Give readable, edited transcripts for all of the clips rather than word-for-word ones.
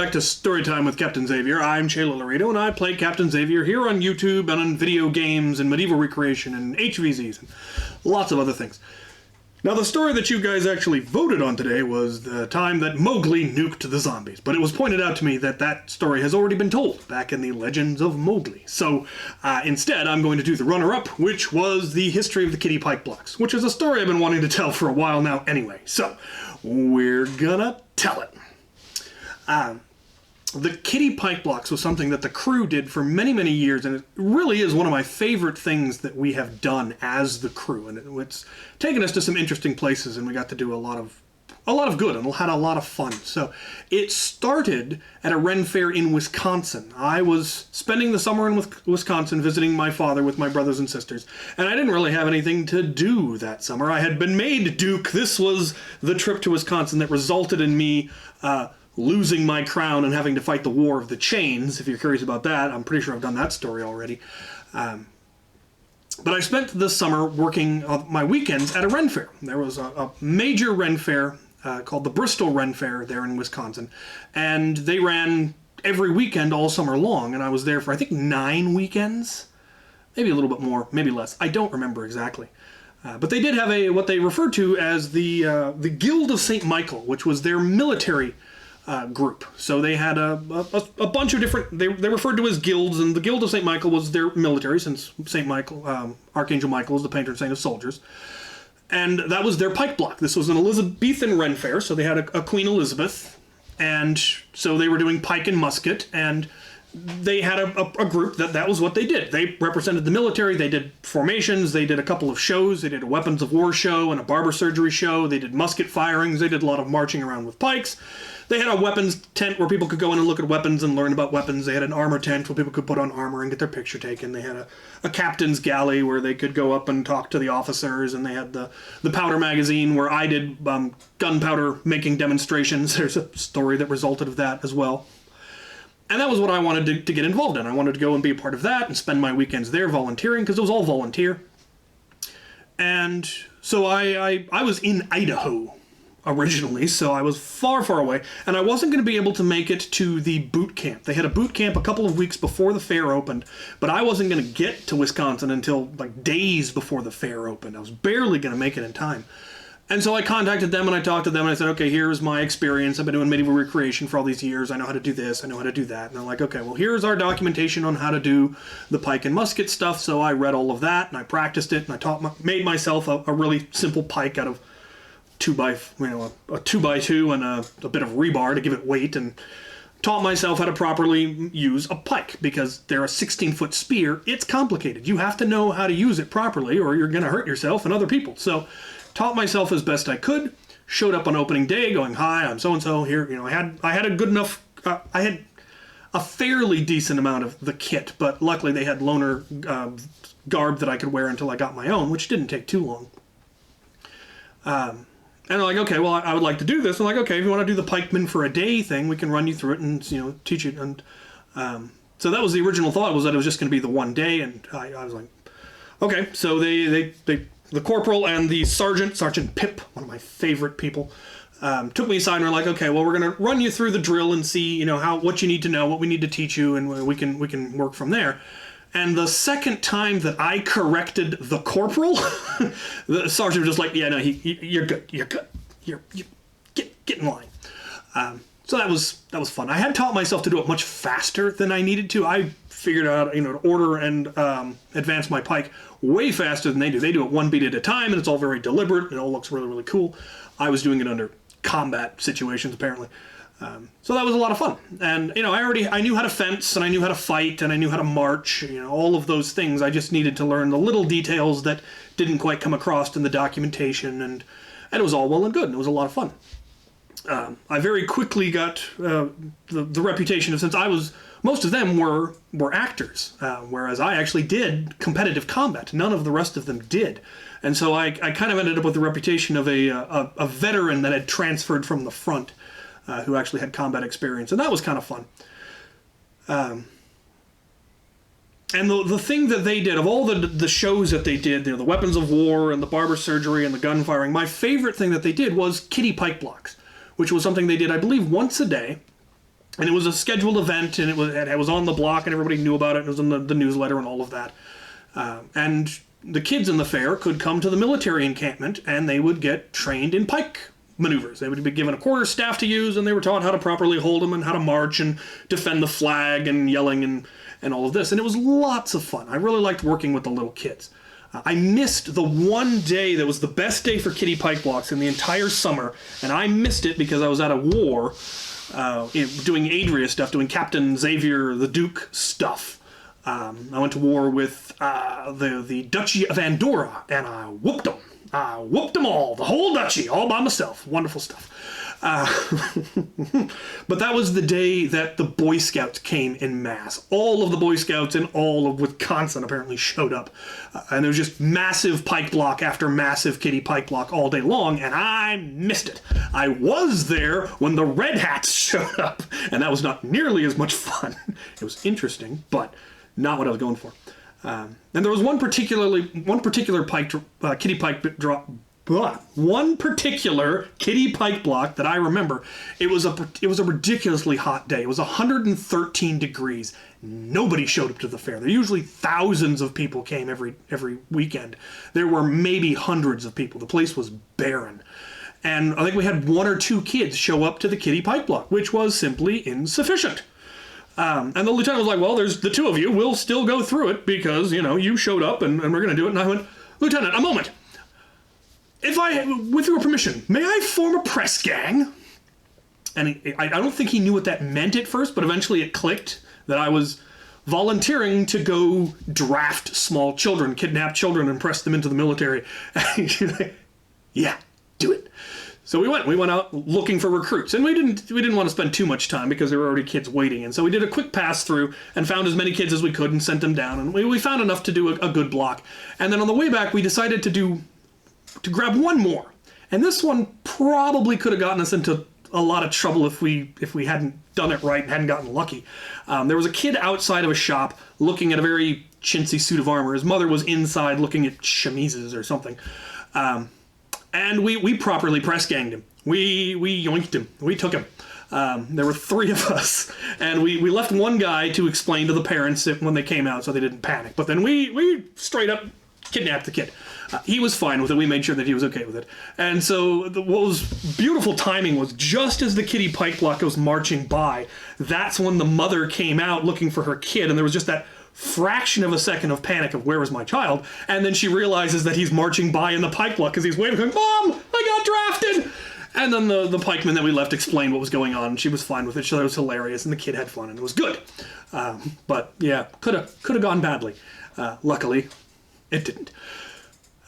back to Storytime with Captain Xavier. I'm Chaylo Laurino, and I play Captain Xavier here on YouTube and on video games and medieval recreation and HVZs and lots of other things. Now, the story that you guys actually voted on today was the time that Mowgli nuked the zombies, but it was pointed out to me that that story has already been told back in the Legends of Mowgli. So, instead, I'm going to do the runner-up, which was the history of the Kiddie Pike blocks, which is a story I've been wanting to tell for a while now anyway. So, we're gonna tell it. The Kiddie Pike blocks was something that the crew did for many, many years, and it really is one of my favorite things that we have done as the crew. And it's taken us to some interesting places, and we got to do a lot of good, and had a lot of fun. So it started at a Ren Fair in Wisconsin. I was spending the summer in Wisconsin visiting my father with my brothers and sisters, and I didn't really have anything to do that summer. I had been made Duke. This was the trip to Wisconsin that resulted in me losing my crown and having to fight the War of the Chains. If you're curious about that, I'm pretty sure I've done that story already. But I spent this summer working my weekends at a Ren Fair. There was a major Ren Fair called the Bristol Ren Fair there in Wisconsin, and they ran every weekend all summer long, and I was there for I think 9 weekends, maybe a little bit more, maybe less. I don't remember exactly. But they did have what they referred to as the Guild of St. Michael, which was their military group. So they had a bunch of different, they referred to as guilds, and the Guild of St. Michael was their military, since St. Michael, Archangel Michael is the patron saint of soldiers. And that was their pike block. This was an Elizabethan Ren Fair, so they had a Queen Elizabeth, and so they were doing pike and musket, and they had a group that was what they did. They represented the military, they did formations, they did a couple of shows, they did a weapons of war show and a barber surgery show, they did musket firings, they did a lot of marching around with pikes. They had a weapons tent where people could go in and look at weapons and learn about weapons. They had an armor tent where people could put on armor and get their picture taken. They had a captain's galley where they could go up and talk to the officers, and they had the powder magazine where I did gunpowder making demonstrations. There's a story that resulted of that as well. And that was what I wanted to get involved in. I wanted to go and be a part of that and spend my weekends there volunteering, because it was all volunteer. And so I was in Idaho originally, so I was far, far away, and I wasn't going to be able to make it to the boot camp. They had a boot camp a couple of weeks before the fair opened, but I wasn't going to get to Wisconsin until like days before the fair opened. I was barely going to make it in time. And so I contacted them, and I talked to them, and I said, okay, here's my experience. I've been doing medieval recreation for all these years. I know how to do this. I know how to do that. And they're like, okay, well, here's our documentation on how to do the pike and musket stuff. So I read all of that, and I practiced it, and I made myself a really simple pike out of a 2x2 and a bit of rebar to give it weight, and taught myself how to properly use a pike, because they're a 16-foot spear. It's complicated. You have to know how to use it properly, or you're going to hurt yourself and other people. So taught myself as best I could, showed up on opening day going, hi, I'm so-and-so here. You know, I had a good enough, I had a fairly decent amount of the kit, but luckily they had loaner garb that I could wear until I got my own, which didn't take too long. And they're like, okay, well, I would like to do this. I'm like, okay, if you want to do the pikeman for a day thing, we can run you through it and, you know, teach it. And so that was the original thought, was that it was just going to be the one day. And I was like, okay. So the corporal and the Sergeant Pip, one of my favorite people, took me aside and were like, okay, well, we're going to run you through the drill and see, you know, what you need to know, what we need to teach you, and we can work from there. And the second time that I corrected the corporal, the sergeant was just like, yeah, no, you're good. You get in line. So that was fun. I had taught myself to do it much faster than I needed to. I figured out, you know, to order and advance my pike way faster than they do. They do it one beat at a time, and it's all very deliberate. It all looks really, really cool. I was doing it under combat situations, apparently. So that was a lot of fun. And, you know, I knew how to fence, and I knew how to fight, and I knew how to march, you know, all of those things. I just needed to learn the little details that didn't quite come across in the documentation, and it was all well and good, and it was a lot of fun. I very quickly got the reputation of, since most of them were actors, whereas I actually did competitive combat. None of the rest of them did. And so I kind of ended up with the reputation of a veteran that had transferred from the front, who actually had combat experience, and that was kind of fun. And the thing that they did, of all the shows that they did, you know, the weapons of war and the barber surgery and the gun firing, my favorite thing that they did was Kiddie Pike blocks, which was something they did, I believe, once a day. And it was a scheduled event, and it was on the block, and everybody knew about it. It was in the newsletter and all of that. And the kids in the fair could come to the military encampment, and they would get trained in pike maneuvers. They would be given a quarterstaff to use, and they were taught how to properly hold them and how to march and defend the flag and yelling and all of this. And it was lots of fun. I really liked working with the little kids. I missed the one day that was the best day for Kiddie Pike blocks in the entire summer, and I missed it because I was at a war doing Adria stuff, doing Captain Xavier the Duke stuff. I went to war with the Duchy of Andorra, and I whooped them. I whooped them all, the whole duchy, all by myself. Wonderful stuff. But that was the day that the Boy Scouts came en masse. All of the Boy Scouts in all of Wisconsin apparently showed up. And there was just massive pike block after massive Kiddie Pike block all day long, and I missed it. I was there when the Red Hats showed up, and that was not nearly as much fun. It was interesting, but not what I was going for. And there was one particular Kiddie Pike drop. One particular Kiddie Pike block that I remember. It was a ridiculously hot day. It was 113 degrees. Nobody showed up to the fair. There usually thousands of people came every weekend. There were maybe hundreds of people. The place was barren. And I think we had 1 or 2 kids show up to the Kiddie Pike block, which was simply insufficient. And the lieutenant was like, well, there's the 2 of you. We'll still go through it because, you showed up and we're going to do it. And I went, Lieutenant, a moment. With your permission, may I form a press gang? And I don't think he knew what that meant at first, but eventually it clicked that I was volunteering to go draft small children, kidnap children, and press them into the military. Yeah, do it. So we went out looking for recruits, and we didn't want to spend too much time because there were already kids waiting. And so we did a quick pass through and found as many kids as we could and sent them down. And we found enough to do a good block. And then on the way back, we decided to grab one more. And this one probably could have gotten us into a lot of trouble if we hadn't done it right and hadn't gotten lucky. There was a kid outside of a shop looking at a very chintzy suit of armor. His mother was inside looking at chemises or something. And we properly press ganged him. We yoinked him. We took him. There were 3 of us, and we left one guy to explain to the parents when they came out so they didn't panic. But then we straight up kidnapped the kid. He was fine with it. We made sure that he was okay with it. And so what was beautiful timing was just as the Kiddie Pike block was marching by, that's when the mother came out looking for her kid, and there was just that fraction of a second of panic of where was my child, and then she realizes that he's marching by in the pike block because he's waving, going, Mom, I got drafted! And then the pikeman that we left explained what was going on, and she was fine with it. She thought it was hilarious, and the kid had fun, and it was good. But yeah, could have gone badly. Luckily, it didn't.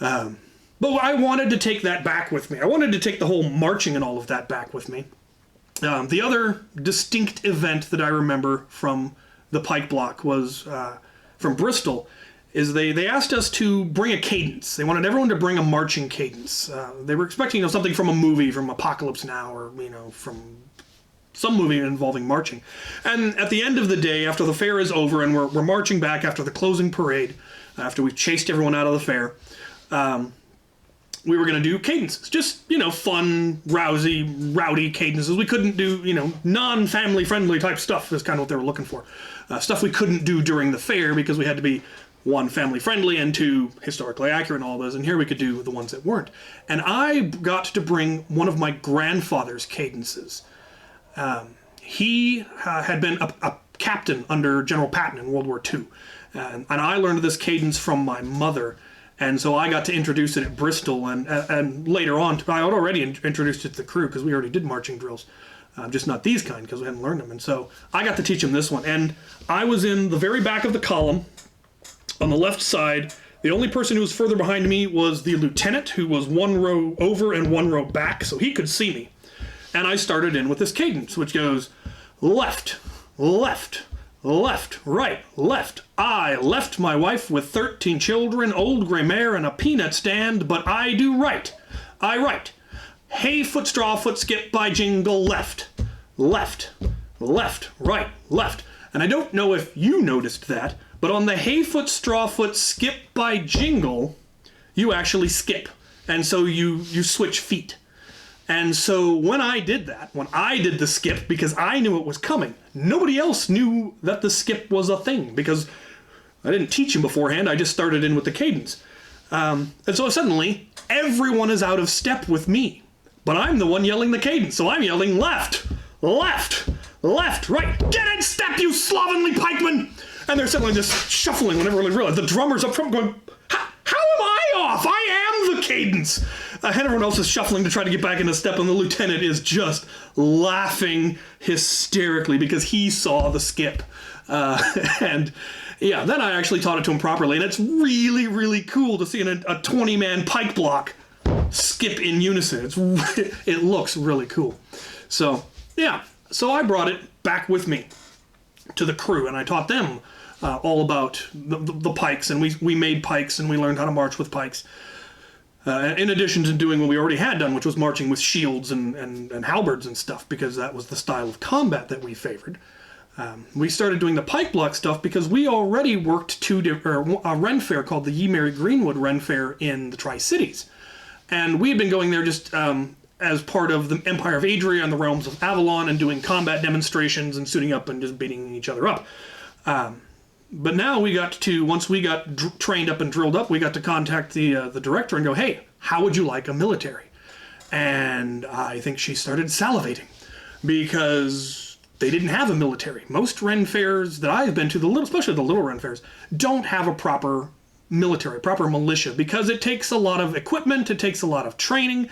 But I wanted to take that back with me. I wanted to take the whole marching and all of that back with me. The other distinct event that I remember from the Pike block was from Bristol, is they asked us to bring a cadence. They wanted everyone to bring a marching cadence. They were expecting something from a movie, from Apocalypse Now, or from some movie involving marching. And at the end of the day, after the fair is over and we're marching back after the closing parade, after we've chased everyone out of the fair, we were going to do cadences. Just, fun, rowdy cadences. We couldn't do, non-family friendly type stuff is kind of what they were looking for. Stuff we couldn't do during the fair because we had to be, 1, family friendly, and 2, historically accurate and all those. And here we could do the ones that weren't. And I got to bring one of my grandfather's cadences. He had been a captain under General Patton in World War II. And I learned this cadence from my mother. And so I got to introduce it at Bristol, and later on, I had already introduced it to the crew because we already did marching drills, just not these kind because we hadn't learned them. And so I got to teach them this one. And I was in the very back of the column on the left side. The only person who was further behind me was the lieutenant, who was 1 row over and 1 row back, so he could see me. And I started in with this cadence, which goes left, left, left, right, left. I left my wife with 13 children, old gray mare, and a peanut stand, but I do right. I right. Hay foot, straw foot, skip by jingle, left, left, left, right, left. And I don't know if you noticed that, but on the hay foot, straw foot, skip by jingle, you actually skip. And so you switch feet. And so when I did that, when I did the skip, because I knew it was coming, nobody else knew that the skip was a thing, because I didn't teach him beforehand. I just started in with the cadence. And so suddenly, everyone is out of step with me. But I'm the one yelling the cadence, so I'm yelling left, left, left, right. Get in step, you slovenly pikeman! And they're suddenly just shuffling whenever they realize. The drummer's up front going, how am I off? I am the cadence! And everyone else is shuffling to try to get back into step, and the lieutenant is just laughing hysterically because he saw the skip. And yeah, then I actually taught it to him properly, and it's really, really cool to see a 20-man pike block skip in unison. It looks really cool. So yeah, so I brought it back with me to the crew, and I taught them all about the pikes, and we made pikes, and we learned how to march with pikes. In addition to doing what we already had done, which was marching with shields and halberds and stuff, because that was the style of combat that we favored. We started doing the pike block stuff because we already worked a Ren Fair called the Ye Merry Greenwood Ren Fair in the Tri-Cities. And we had been going there just as part of the Empire of Adria and the Realms of Avalon and doing combat demonstrations and suiting up and just beating each other up. But now we got to, once we got trained up and drilled up, we got to contact the director and go, hey, how would you like a military? And I think she started salivating because they didn't have a military. Most Ren Fairs that I've been to, especially the little Ren Fairs, don't have a proper military, proper militia, because it takes a lot of equipment, it takes a lot of training,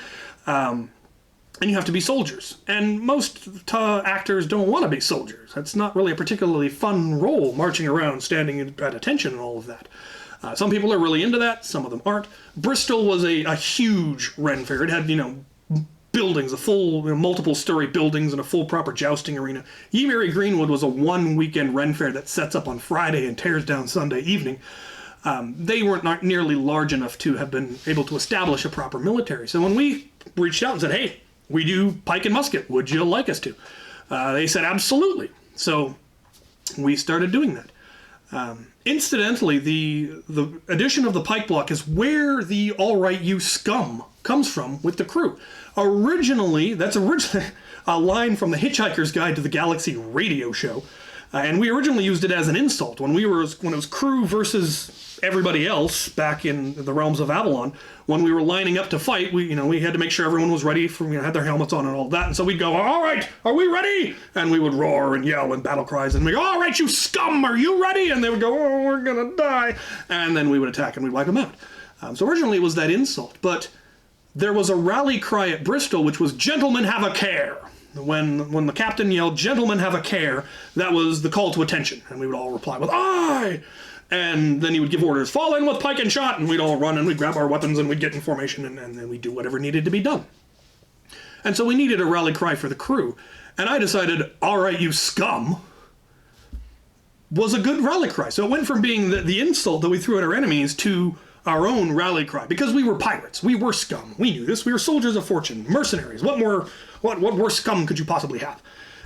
and you have to be soldiers. And most actors don't want to be soldiers. That's not really a particularly fun role, marching around, standing at attention and all of that. Some people are really into that, some of them aren't. Bristol was a huge Ren Fair. It had, buildings, a full, multiple-story buildings and a full proper jousting arena. Ye Merry Greenwood was a one-weekend Ren Fair that sets up on Friday and tears down Sunday evening. They weren't not nearly large enough to have been able to establish a proper military. So when we reached out and said, hey, we do pike and musket, would you like us to? They said, absolutely. So we started doing that. Incidentally, the addition of the pike block is where the all right you scum comes from with the crew. Originally, that's a line from the Hitchhiker's Guide to the Galaxy radio show. And we originally used it as an insult when it was crew versus everybody else back in the realms of Avalon. When we were lining up to fight, we had to make sure everyone was ready had their helmets on and all that. And so we'd go, all right, are we ready? And we would roar and yell and battle cries, and we go, all right, you scum, are you ready? And they would go, oh, we're gonna die. And then we would attack and we'd wipe them out. So originally it was that insult, but there was a rally cry at Bristol, which was, gentlemen, have a care. When the captain yelled, gentlemen, have a care, that was the call to attention. And we would all reply with, aye! And then he would give orders, fall in with pike and shot, and we'd all run and we'd grab our weapons and we'd get in formation and then we'd do whatever needed to be done. And so we needed a rally cry for the crew. And I decided, all right, you scum, was a good rally cry. So it went from being the insult that we threw at our enemies to our own rally cry, because we were pirates, we were scum, we knew this, we were soldiers of fortune, mercenaries, what worse scum could you possibly have?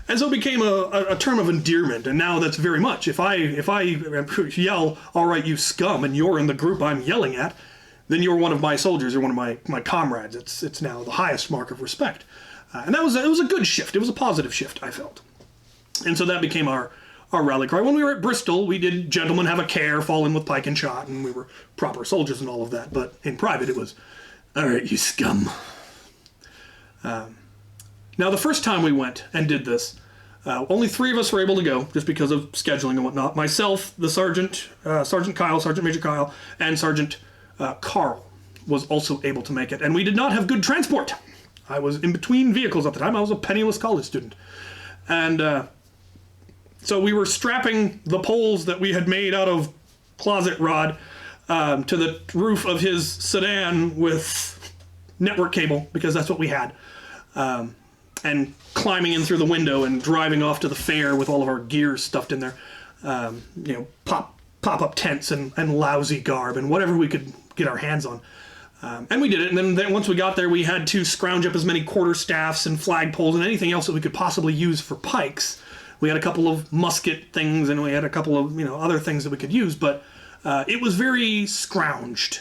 And so it became a term of endearment, and now that's very much, if I yell, all right, you scum, and you're in the group I'm yelling at, then you're one of my soldiers, you're one of my comrades. It's now the highest mark of respect. And it was a good shift, it was a positive shift, I felt. And so that became our rally cry. When we were at Bristol, we did gentlemen have a care, fall in with pike and shot, and we were proper soldiers and all of that. But in private, it was, all right, you scum. Now, the first time we went and did this, only 3 of us were able to go, just because of scheduling and whatnot. Myself, the Sergeant Kyle, Sergeant Major Kyle, and Sergeant Carl was also able to make it. And we did not have good transport. I was in between vehicles at the time. I was a penniless college student. And so we were strapping the poles that we had made out of closet rod to the roof of his sedan with network cable, because that's what we had. And climbing in through the window and driving off to the fair with all of our gear stuffed in there. Pop-up tents and lousy garb and whatever we could get our hands on. And we did it, and then once we got there, we had to scrounge up as many quarterstaffs and flagpoles and anything else that we could possibly use for pikes. We had a couple of musket things, and we had a couple of other things that we could use, but it was very scrounged.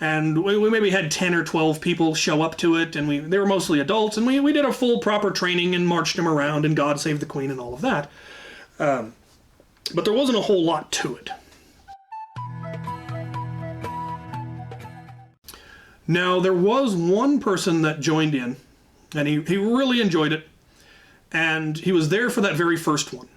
And we maybe had 10 or 12 people show up to it, and they were mostly adults, and we did a full proper training and marched them around, and God Save the Queen and all of that. But there wasn't a whole lot to it. Now, there was one person that joined in, and he really enjoyed it, and he was there for that very first one.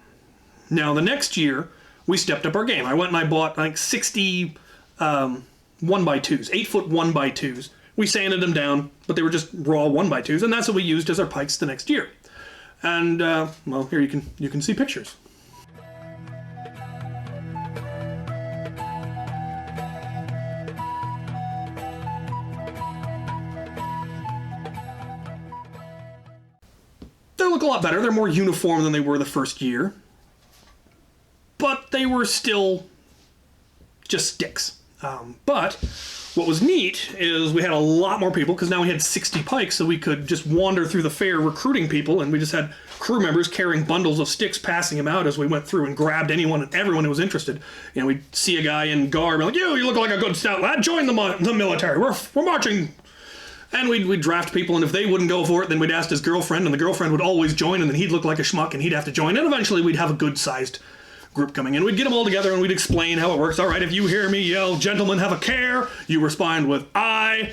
Now, the next year, we stepped up our game. I went and I bought, I think, 60 1x2s, 8-foot 1x2s. We sanded them down, but they were just raw 1x2s, and that's what we used as our pikes the next year. And, well, here you can see pictures. They look a lot better. They're more uniform than they were the first year. But they were still just sticks. But what was neat is we had a lot more people, because now we had 60 pikes, so we could just wander through the fair recruiting people, and we just had crew members carrying bundles of sticks, passing them out as we went through and grabbed anyone and everyone who was interested. You know, we'd see a guy in garb, and like, you look like a good stout lad, join the military, we're marching. And we'd draft people, and if they wouldn't go for it, then we'd ask his girlfriend, and the girlfriend would always join, and then he'd look like a schmuck, and he'd have to join, and eventually we'd have a good-sized group coming in. We'd get them all together, and we'd explain how it works. All right, if you hear me yell, "Gentlemen, have a care," you respond with "I."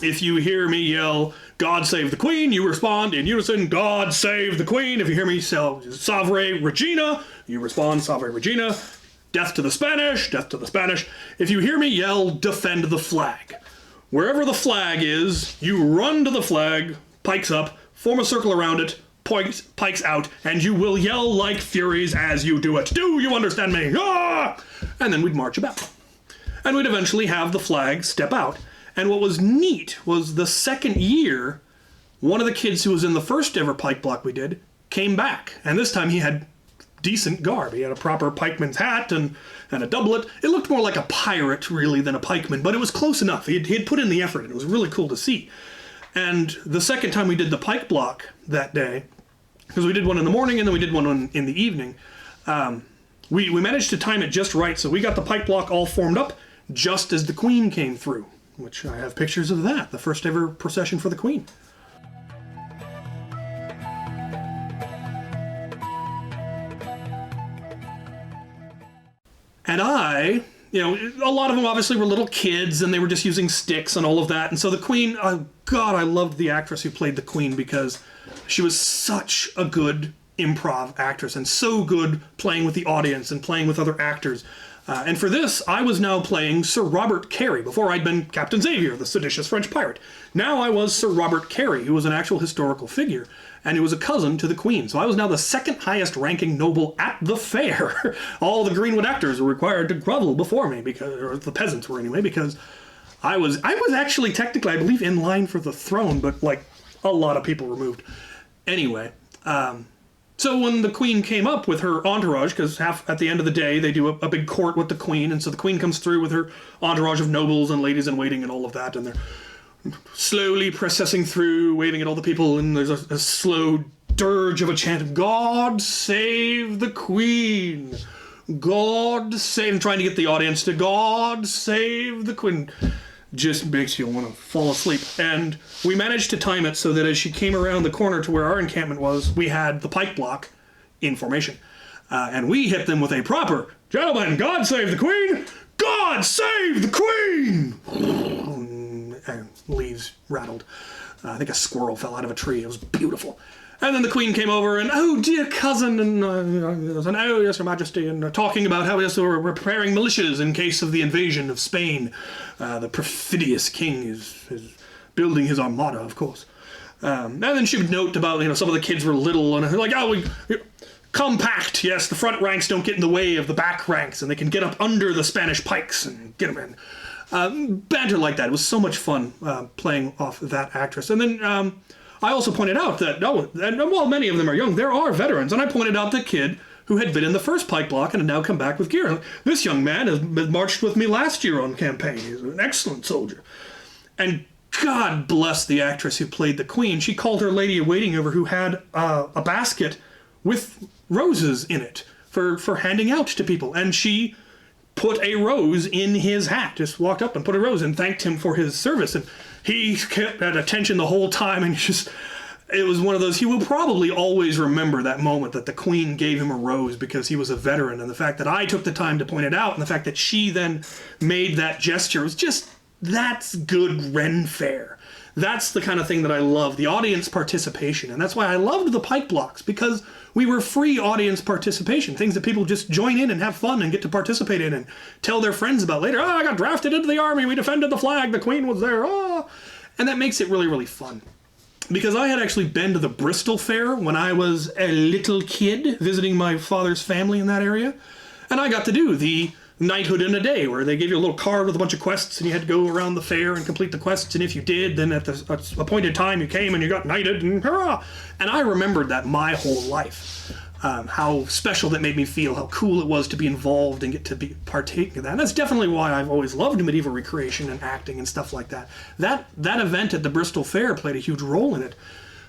If you hear me yell, "God save the Queen," you respond in unison, "God save the Queen." If you hear me yell, "Salve Regina," you respond, "Salve Regina." Death to the Spanish, death to the Spanish. If you hear me yell, "Defend the flag." Wherever the flag is, you run to the flag, pikes up, form a circle around it, pikes out, and you will yell like furies as you do it. Do you understand me? Ah! And then we'd march about. And we'd eventually have the flag step out. And what was neat was the second year, one of the kids who was in the first ever pike block we did came back. And this time he had decent garb. He had a proper pikeman's hat and a doublet. It looked more like a pirate, really, than a pikeman, but it was close enough. He had put in the effort, and it was really cool to see. And the second time we did the pike block that day, because we did one in the morning and then we did one in the evening, we managed to time it just right, so we got the pike block all formed up just as the Queen came through, which I have pictures of that, the first ever procession for the Queen. And a lot of them obviously were little kids, and they were just using sticks and all of that. And so the Queen, oh God, I loved the actress who played the Queen, because she was such a good improv actress and so good playing with the audience and playing with other actors. And for this, I was now playing Sir Robert Carey. Before I'd been Captain Xavier, the seditious French pirate. Now I was Sir Robert Carey, who was an actual historical figure, and he was a cousin to the Queen. So I was now the second highest ranking noble at the fair. All the Greenwood actors were required to grovel before me, or the peasants were anyway, because I was actually technically, I believe, in line for the throne, but like a lot of people removed. Anyway, so when the Queen came up with her entourage, because at the end of the day they do a big court with the Queen, and so the Queen comes through with her entourage of nobles and ladies in waiting and all of that, and they're slowly processing through, waving at all the people, and there's a slow dirge of a chant of "God save the Queen! God save," and trying to get the audience to "God save the Queen." Just makes you want to fall asleep. And we managed to time it so that as she came around the corner to where our encampment was, we had the pike block in formation. And we hit them with a proper, "Gentlemen, God save the Queen! God save the Queen!" And leaves rattled. I think a squirrel fell out of a tree. It was beautiful. And then the Queen came over and, "Oh, dear cousin," and "Oh, yes, Your Majesty," and talking about how yes, we're preparing militias in case of the invasion of Spain. The perfidious king is building his armada, of course. And then she would note about, some of the kids were little, and like, "Oh, compact, yes, the front ranks don't get in the way of the back ranks, and they can get up under the Spanish pikes and get them in." Banter like that. It was so much fun playing off that actress. And then I also pointed out that, while many of them are young, there are veterans. And I pointed out the kid who had been in the first pike block and had now come back with gear. "This young man has marched with me last year on campaign. He's an excellent soldier." And God bless the actress who played the Queen. She called her lady in waiting over, who had a basket with roses in it for handing out to people. And she put a rose in his hat, just walked up and put a rose and thanked him for his service. And he kept at attention the whole time, and it was one of those, he will probably always remember that moment that the Queen gave him a rose because he was a veteran, and the fact that I took the time to point it out, and the fact that she then made that gesture was just, that's good Ren fare. That's the kind of thing that I love, the audience participation. And that's why I loved the Pike blocks, because we were free audience participation, things that people just join in and have fun and get to participate in and tell their friends about later. Oh, I got drafted into the army, we defended the flag, the Queen was there, oh. And that makes it really, really fun. Because I had actually been to the Bristol Fair when I was a little kid, visiting my father's family in that area. And I got to do the knighthood in a day, where they gave you a little card with a bunch of quests and you had to go around the fair and complete the quests, and if you did, then at the appointed time you came and you got knighted, and hurrah! And I remembered that my whole life. How special that made me feel, how cool it was to be involved and get to be partaking of that. And that's definitely why I've always loved medieval recreation and acting and stuff like that. That event at the Bristol Fair played a huge role in it.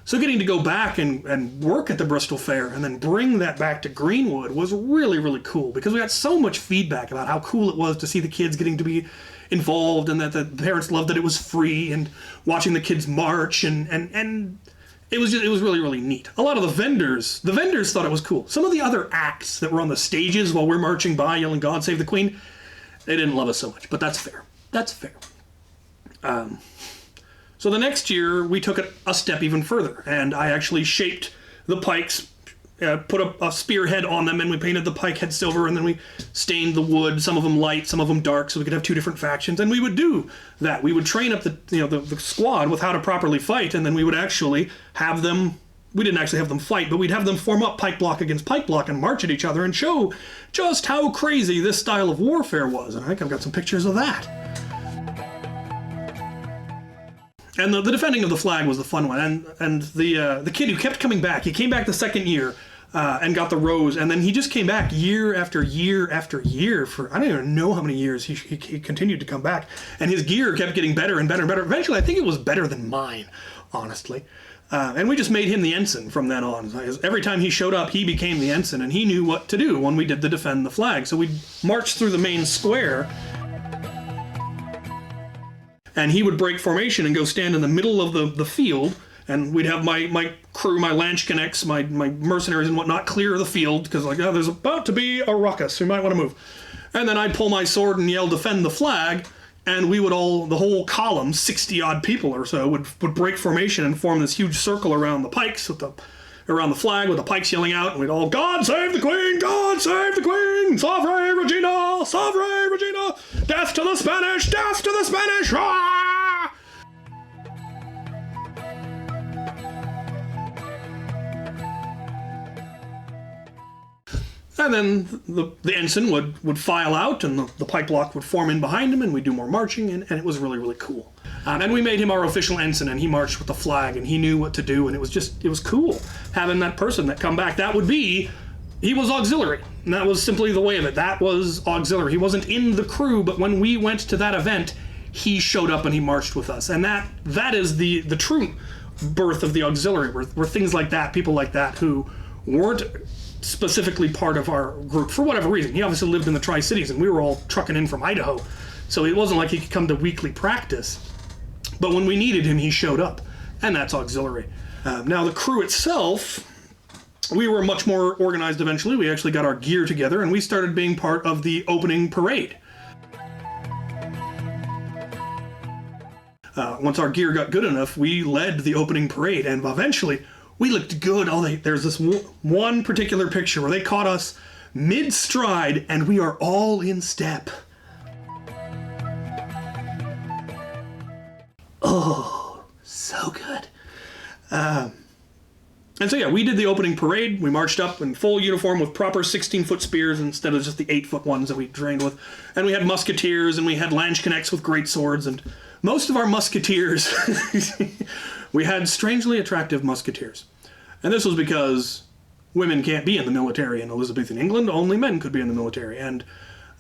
So getting to go back and work at the Bristol Fair and then bring that back to Greenwood was really, really cool, because we got so much feedback about how cool it was to see the kids getting to be involved, and that the parents loved that it was free, and watching the kids march, and it was really, really neat. A lot of the vendors thought it was cool. Some of the other acts that were on the stages while we're marching by yelling "God Save the Queen," they didn't love us so much, but that's fair. That's fair. So the next year, we took it a step even further, and I actually shaped the pikes, put a spearhead on them, and we painted the pike head silver, and then we stained the wood, some of them light, some of them dark, so we could have two different factions, and we would do that. We would train up the squad with how to properly fight, and then we would actually have them, we didn't actually have them fight, but we'd have them form up pike block against pike block and march at each other and show just how crazy this style of warfare was, and I think I've got some pictures of that. And the defending of the flag was the fun one, and the kid who kept coming back, he came back the second year and got the rose, and then he just came back year after year after year for, I don't even know how many years he continued to come back, and his gear kept getting better and better and better. Eventually, I think it was better than mine, honestly. And we just made him the ensign from then on. Every time he showed up, he became the ensign, and he knew what to do when we did the defend the flag. So we'd march through the main square, and he would break formation and go stand in the middle of the field, and we'd have my crew, my Lanchknechts, my mercenaries and whatnot clear the field, because like, oh, there's about to be a ruckus, we might want to move. And then I'd pull my sword and yell, defend the flag, and we would the whole column, 60-odd people or so, would break formation and form this huge circle around the pikes, around the flag, with the pikes yelling out, and we'd all, God save the Queen! God save the Queen! Salve Regina! Salve Regina! Death to the Spanish! Death to the Spanish! Ah! And then the ensign would file out, and the pike block would form in behind him, and we'd do more marching, and it was really, really cool. And we made him our official ensign, and he marched with the flag, and he knew what to do, and it was cool having that person that come back. He was auxiliary, and that was simply the way of it. That was auxiliary. He wasn't in the crew, but when we went to that event, he showed up and he marched with us. And that is the true birth of the auxiliary, were things like that, people like that who weren't specifically part of our group for whatever reason. He obviously lived in the Tri-Cities, and we were all trucking in from Idaho, so it wasn't like he could come to weekly practice. But when we needed him, he showed up, and that's auxiliary. Now, the crew itself, we were much more organized eventually. We actually got our gear together, and we started being part of the opening parade. Once our gear got good enough, we led the opening parade, and eventually we looked good. There's this one particular picture where they caught us mid-stride, and we are all in step. Oh, so good. And so yeah, we did the opening parade. We marched up in full uniform with proper 16-foot spears instead of just the 8-foot ones that we trained with. And we had musketeers, and we had Lanchknechts with great swords, and most of our musketeers, we had strangely attractive musketeers. And this was because women can't be in the military in Elizabethan England, only men could be in the military. And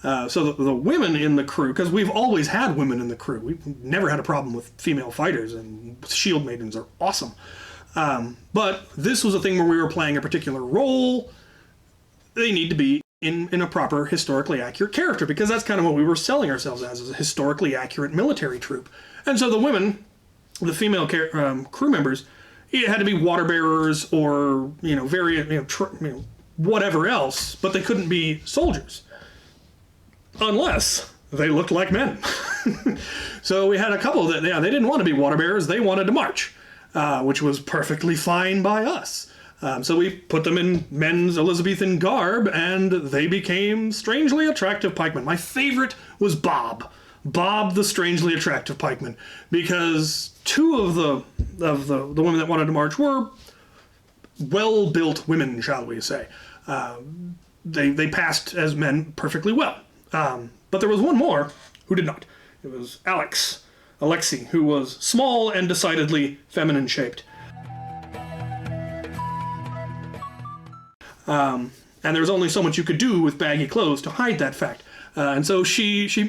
so the women in the crew, because we've always had women in the crew, we've never had a problem with female fighters, and shield maidens are awesome. But this was a thing where we were playing a particular role. They need to be in a proper historically accurate character, because that's kind of what we were selling ourselves as a historically accurate military troop. And so the women, the female crew members, it had to be water bearers or whatever else, but they couldn't be soldiers unless they looked like men. So we had a couple that they didn't want to be water bearers, they wanted to march, which was perfectly fine by us. So we put them in men's Elizabethan garb, and they became strangely attractive pikemen. My favorite was Bob the strangely attractive pikeman, because two of the women that wanted to march were well-built women, shall we say. They passed as men perfectly well. But there was one more who did not. It was Alexei, who was small and decidedly feminine shaped. And there was only so much you could do with baggy clothes to hide that fact. And so she she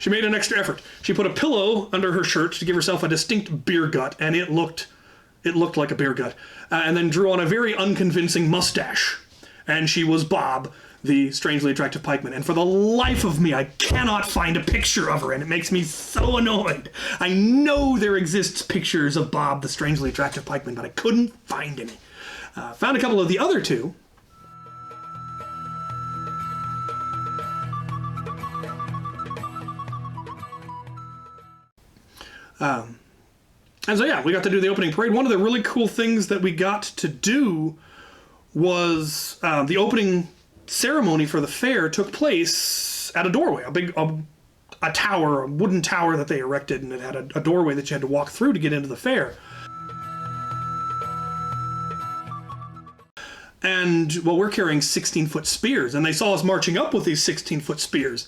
made an extra effort. She put a pillow under her shirt to give herself a distinct beer gut, and it looked like a beer gut. And then drew on a very unconvincing mustache. And she was Bob, the strangely attractive pikeman. And for the life of me, I cannot find a picture of her, and it makes me so annoyed. I know there exists pictures of Bob, the strangely attractive pikeman, but I couldn't find any. Found a couple of the other two. And so yeah, we got to do the opening parade. One of the really cool things that we got to do was the opening ceremony for the fair took place at a doorway, a tower, a wooden tower that they erected, and it had a doorway that you had to walk through to get into the fair. And well, we're carrying 16-foot spears, and they saw us marching up with these 16-foot spears.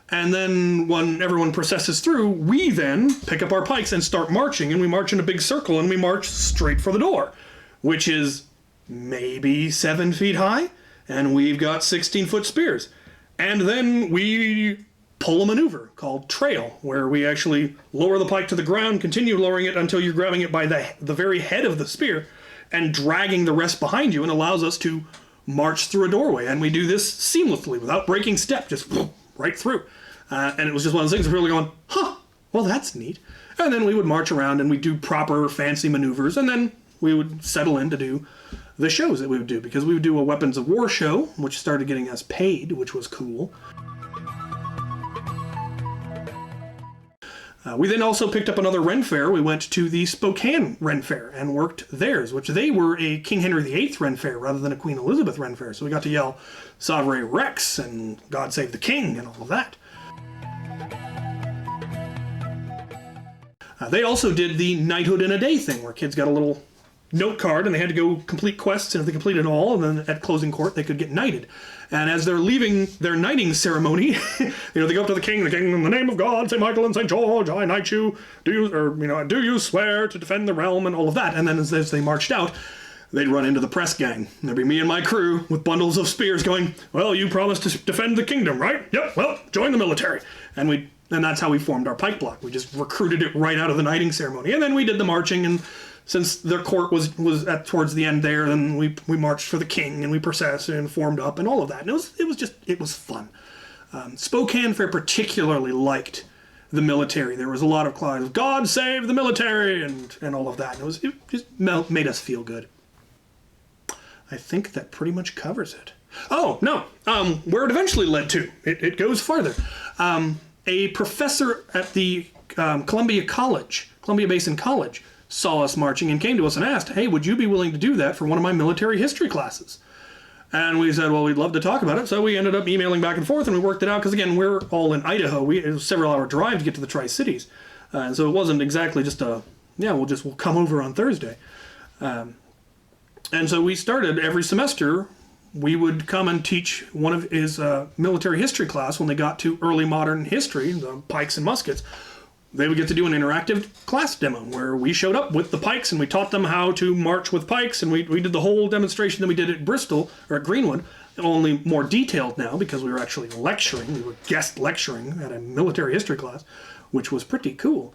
And then when everyone processes through, we then pick up our pikes and start marching, and we march in a big circle, and we march straight for the door, which is maybe 7 feet high, and we've got 16-foot spears. And then we pull a maneuver called trail, where we actually lower the pike to the ground, continue lowering it until you're grabbing it by the very head of the spear, and dragging the rest behind you, and allows us to march through a doorway. And we do this seamlessly, without breaking step, just right through. And it was just one of those things where we were going, well, that's neat. And then we would march around and we'd do proper fancy maneuvers, and then we would settle in to do the shows that we would do, because we would do a Weapons of War show, which started getting us paid, which was cool. We then also picked up another Ren Fair. We went to the Spokane Ren Fair and worked theirs, which they were a King Henry VIII Ren Fair rather than a Queen Elizabeth Ren Fair. So we got to yell Salve Rex and God Save the King and all of that. They also did the Knighthood in a Day thing, where kids got a little note card and they had to go complete quests, and if they completed all, and then at closing court they could get knighted. And as they're leaving their knighting ceremony, they go up to the king, in the name of God, St. Michael and St. George, I knight you, do you swear to defend the realm, and all of that. And then as they marched out, they'd run into the press gang. There'd be me and my crew with bundles of spears going, well, you promised to defend the kingdom, right? Yep, well, join the military. And that's how we formed our pike block. We just recruited it right out of the knighting ceremony. And then we did the marching, and since their court was towards the end there, then we marched for the king, and we processed and formed up and all of that. And it was fun. Spokane Fair particularly liked the military. There was a lot of cries of God save the military and all of that. And it just made us feel good. I think that pretty much covers it. Oh, no. Where it eventually led to. It goes farther. A professor at the Columbia Basin College, saw us marching and came to us and asked, hey, would you be willing to do that for one of my military history classes? And we said, well, we'd love to talk about it. So we ended up emailing back and forth, and we worked it out, because again, we're all in Idaho. It was a several-hour drive to get to the Tri-Cities. And so it wasn't exactly just we'll come over on Thursday. And so we started every semester. We would come and teach one of his military history class when they got to early modern history, the pikes and muskets. They would get to do an interactive class demo where we showed up with the pikes and we taught them how to march with pikes, and we did the whole demonstration that we did at Bristol, or at Greenwood, only more detailed now because we were actually lecturing. We were guest lecturing at a military history class, which was pretty cool.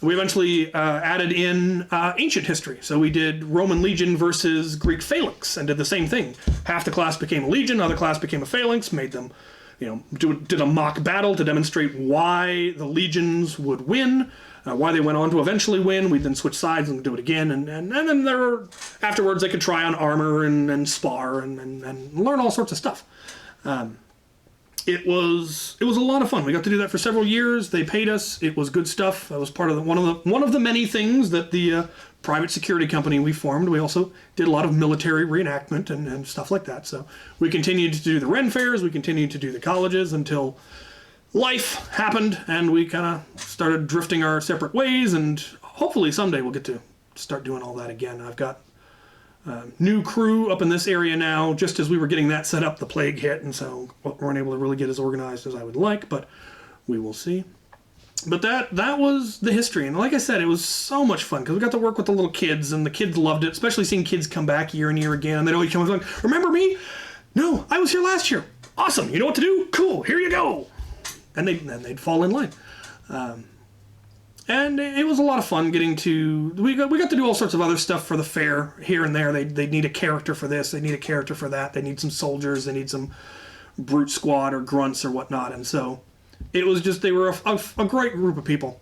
We eventually added in ancient history. So we did Roman legion versus Greek phalanx and did the same thing. Half the class became a legion, other class became a phalanx, made them, did a mock battle to demonstrate why the legions would win, why they went on to eventually win. We'd then switch sides and do it again. And then afterwards they could try on armor and spar and learn all sorts of stuff. It was a lot of fun. We got to do that for several years. They paid us. It was good stuff. That was part of one of the many things that the private security company we formed. We also did a lot of military reenactment and stuff like that. So we continued to do the Ren fairs. We continued to do the colleges until life happened and we kind of started drifting our separate ways. And hopefully someday we'll get to start doing all that again. I've got new crew up in this area now. Just as we were getting that set up, the plague hit, and so we weren't able to really get as organized as I would like, but we will see. But that was the history, and like I said, it was so much fun, because we got to work with the little kids, and the kids loved it, especially seeing kids come back year and year again, and they'd always come like, remember me? No, I was here last year. Awesome, you know what to do? Cool, here you go. And they'd fall in line. And it was a lot of fun getting to... We got to do all sorts of other stuff for the fair here and there. They need a character for this. They need a character for that. They need some soldiers. They need some brute squad or grunts or whatnot. And so it was just... They were a great group of people.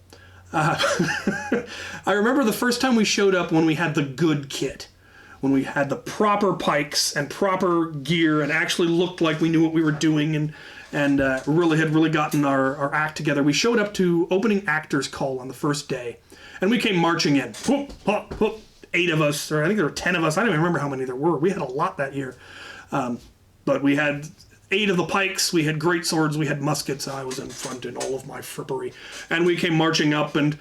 I remember the first time we showed up when we had the good kit. When we had the proper pikes and proper gear and actually looked like we knew what we were doing and really had gotten our act together. We showed up to opening actors call on the first day, and we came marching in. Whoop, whoop, whoop. 8 of us, or I think there were 10 of us. I don't even remember how many there were. We had a lot that year. But we had 8 of the pikes, we had great swords, we had muskets. I was in front in all of my frippery. And we came marching up, and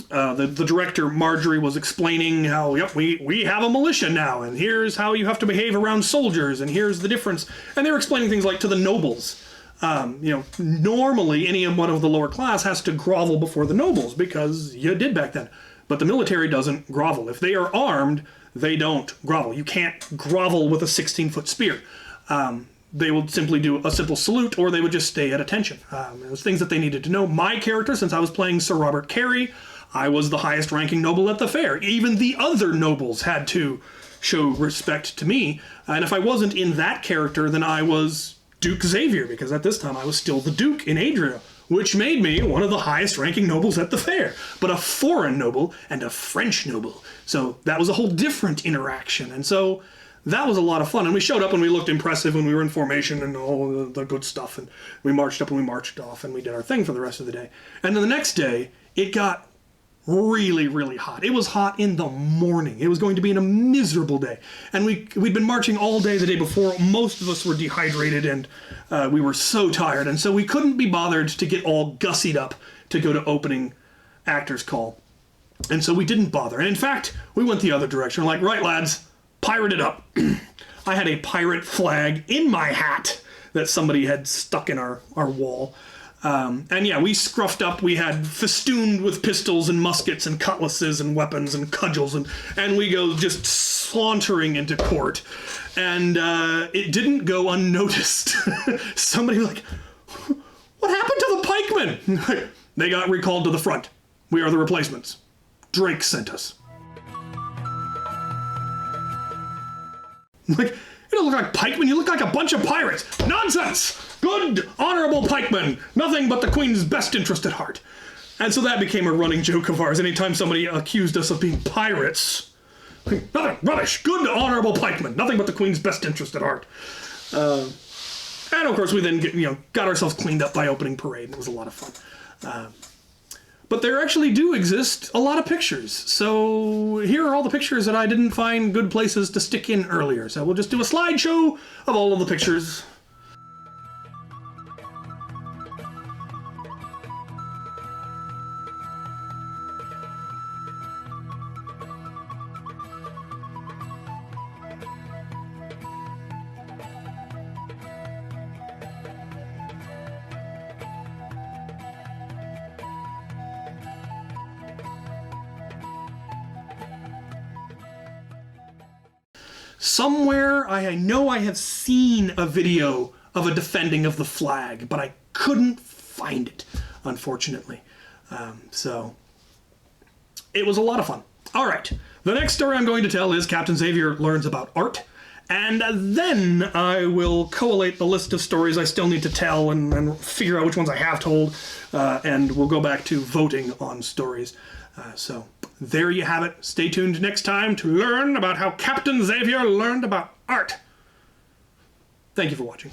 the director, Marjorie, was explaining how, yep, we have a militia now, and here's how you have to behave around soldiers, and here's the difference. And they were explaining things like to the nobles. Normally anyone of the lower class has to grovel before the nobles, because you did back then. But the military doesn't grovel. If they are armed, they don't grovel. You can't grovel with a 16-foot spear. They would simply do a simple salute, or they would just stay at attention. It was things that they needed to know. My character, since I was playing Sir Robert Carey, I was the highest ranking noble at the fair. Even the other nobles had to show respect to me. And if I wasn't in that character, then I was Duke Xavier, because at this time I was still the Duke in Adria, which made me one of the highest ranking nobles at the fair, but a foreign noble and a French noble. So that was a whole different interaction. And so that was a lot of fun. And we showed up and we looked impressive and we were in formation and all the good stuff. And we marched up and we marched off and we did our thing for the rest of the day. And then the next day, it got really, really hot. It was hot in the morning. It was going to be a miserable day. And we'd been marching all day the day before. Most of us were dehydrated and we were so tired. And so we couldn't be bothered to get all gussied up to go to opening actors call. And so we didn't bother. And in fact, we went the other direction. We're like, right, lads, pirate it up. I had a pirate flag in my hat that somebody had stuck in our wall. And yeah, we scruffed up. We had festooned with pistols and muskets and cutlasses and weapons and cudgels, and we go just sauntering into court. And it didn't go unnoticed. Somebody was like, what happened to the pikemen? They got recalled to the front. We are the replacements. Drake sent us. Like, you don't look like pikemen, you look like a bunch of pirates. Nonsense! Good, honorable pikemen. Nothing but the Queen's best interest at heart. And so that became a running joke of ours. Anytime somebody accused us of being pirates, nothing, rubbish. Good, honorable pikemen. Nothing but the Queen's best interest at heart. And of course we then got ourselves cleaned up by opening parade. And it was a lot of fun. But there actually do exist a lot of pictures. So here are all the pictures that I didn't find good places to stick in earlier. So we'll just do a slideshow of all of the pictures. Somewhere I know I have seen a video of a defending of the flag, but I couldn't find it, unfortunately. So it was a lot of fun. All right, the next story I'm going to tell is Captain Xavier learns about art. And then I will collate the list of stories I still need to tell and figure out which ones I have told. And we'll go back to voting on stories. So there you have it. Stay tuned next time to learn about how Captain Xavier learned about art. Thank you for watching.